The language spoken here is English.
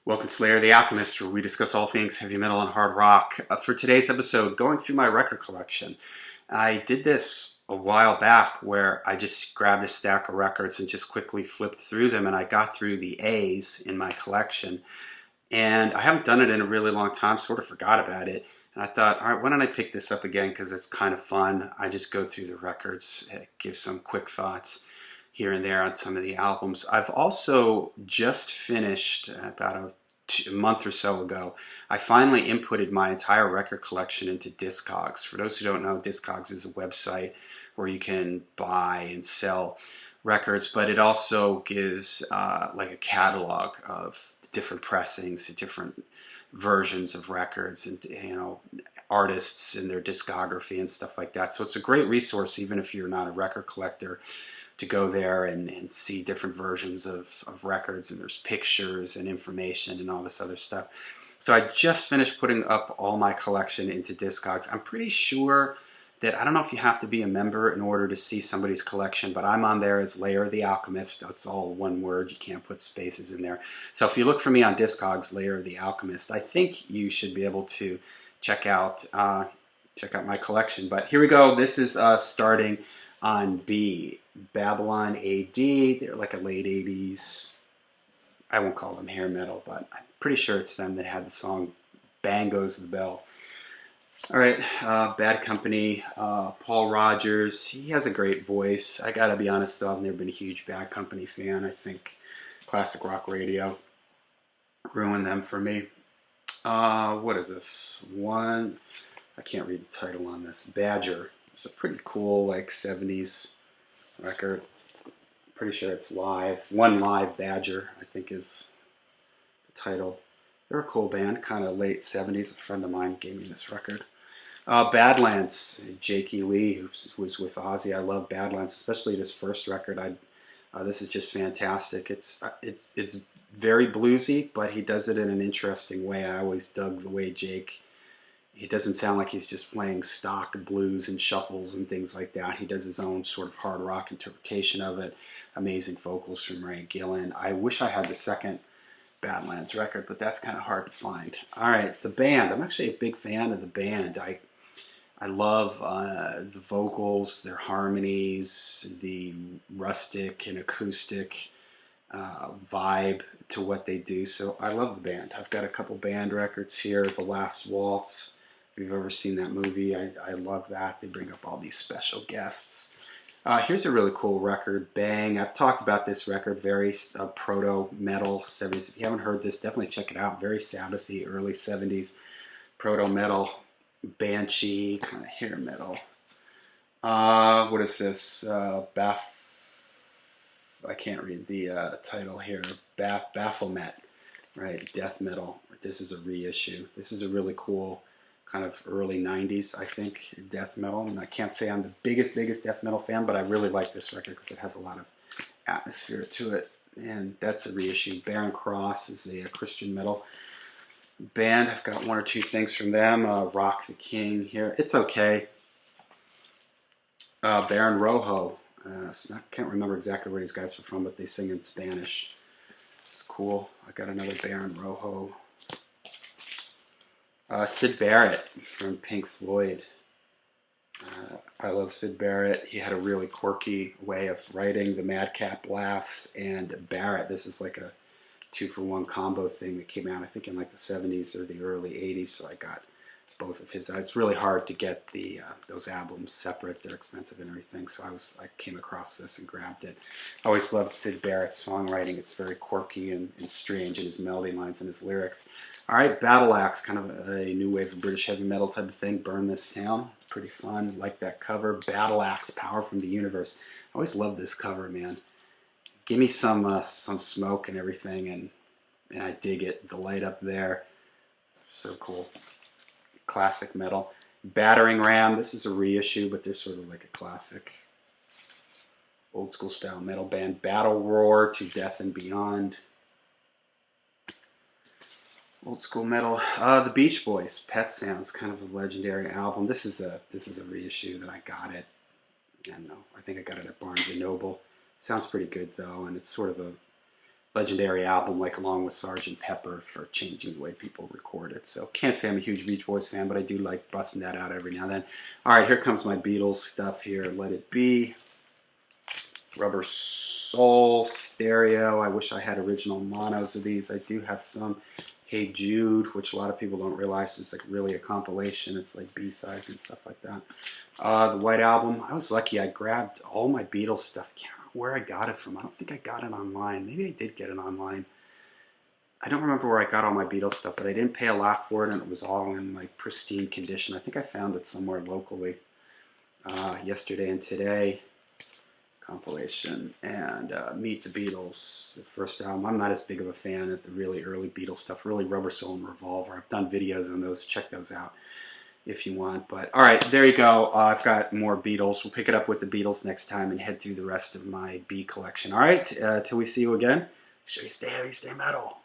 Welcome to Slayer the Alchemist, where we discuss all things heavy metal and hard rock. For today's episode, going through my record collection. I did this a while back where I just grabbed a stack of records and just quickly flipped through them, and I got through the A's in my collection. And I haven't done it in a really long time, sort of forgot about it. And I thought, all right, why don't I pick this up again because it's kind of fun. I just go through the records, give some quick thoughts here and there on some of the albums. I've also just finished about a month or so ago. I finally inputted my entire record collection into Discogs. For those who don't know, Discogs is a website where you can buy and sell records, but it also gives like a catalog of different pressings, different versions of records, and artists and their discography and stuff like that. So it's a great resource, even if you're not a record collector, to go there and see different versions of records, and there's pictures and information and all this other stuff. So I just finished putting up all my collection into Discogs. I'm pretty sure that, I don't know if you have to be a member in order to see somebody's collection, but I'm on there as Slayer the Alchemist. That's all one word. You can't put spaces in there. So if you look for me on Discogs, Slayer the Alchemist, I think you should be able to check out my collection. But here we go. This is starting on B. Babylon AD. They're like a late 80s, I won't call them hair metal, but I'm pretty sure it's them that had the song Bang Goes the Bell. Alright, Bad Company, Paul Rodgers. He has a great voice. I gotta be honest though, I've never been a huge Bad Company fan. I think classic rock radio ruined them for me. What is this? I can't read the title on this. Badger. It's a pretty cool, like, 70s record. Pretty sure it's live. One Live Badger, I think, is the title. They're a cool band, kind of late 70s. A friend of mine gave me this record. Badlands, Jake E. Lee, who was with Ozzy. I love Badlands, especially this first record. This is just fantastic. It's very bluesy, but he does it in an interesting way. I always dug the way Jake. He doesn't sound like he's just playing stock blues and shuffles and things like that. He does his own sort of hard rock interpretation of it. Amazing vocals from Ray Gillen. I wish I had the second Badlands record, but that's kind of hard to find. All right, the band. I'm actually a big fan of the band. I love the vocals, their harmonies, the rustic and acoustic vibe to what they do. So I love the band. I've got a couple band records here. The Last Waltz. If you've ever seen that movie, I love that. They bring up all these special guests. Here's a really cool record, Bang. I've talked about this record, very proto-metal 70s. If you haven't heard this, definitely check it out. Very Sabbathy, early 70s proto-metal, Banshee, kind of hair metal. What is this? I can't read the title here. Baphomet, right? Death metal. This is a reissue. This is a really cool kind of early 90s, I think, death metal. And I can't say I'm the biggest death metal fan, but I really like this record because it has a lot of atmosphere to it. And that's a reissue. Barren Cross is a Christian metal band. I've got one or two things from them. Rock the King here. It's okay. Baron Rojo. I can't remember exactly where these guys are from, but they sing in Spanish. It's cool. I got another Baron Rojo. Syd Barrett from Pink Floyd. I love Syd Barrett. He had a really quirky way of writing. The Madcap Laughs and Barrett. This is like a 2-for-1 combo thing that came out, I think, in like the 70s or the early 80s. So I got both of his. It's really hard to get those albums separate. They're expensive and everything. So I came across this and grabbed it. I always loved Syd Barrett's songwriting. It's very quirky and strange in his melody lines and his lyrics. All right, Battle Axe, kind of a new wave of British heavy metal type of thing. Burn This Town, pretty fun. Like that cover. Battle Axe, Power from the Universe. I always loved this cover, man. Give me some smoke and everything, and I dig it. The light up there, so cool. Classic metal. Battering Ram. This is a reissue, but they're sort of like a classic, old school style metal band. Battle Roar, To Death and Beyond. Old school metal. The Beach Boys, Pet Sounds, kind of a legendary album. This is a reissue that I got it. I think I got it at Barnes and Noble. Sounds pretty good though, and it's sort of a legendary album, like along with Sgt. Pepper, for changing the way people record it. So can't say I'm a huge Beach Boys fan, but I do like busting that out every now and then. All right, here comes my Beatles stuff here. Let It Be. Rubber Soul Stereo. I wish I had original monos of these. I do have some. Hey Jude, which a lot of people don't realize is like really a compilation. It's like B-sides and stuff like that. The White Album. I was lucky. I grabbed all my Beatles stuff. I can't remember where I got it from. I don't think I got it online. Maybe I did get it online. I don't remember where I got all my Beatles stuff, but I didn't pay a lot for it, and it was all in like pristine condition. I think I found it somewhere locally. Yesterday and Today compilation, and Meet the Beatles, the first album. I'm not as big of a fan of the really early Beatles stuff, really Rubber Soul and Revolver. I've done videos on those. Check those out if you want. But all right, there you go. I've got more Beatles. We'll pick it up with the Beatles next time and head through the rest of my B collection. All right, till we see you again, show you stay heavy, stay metal.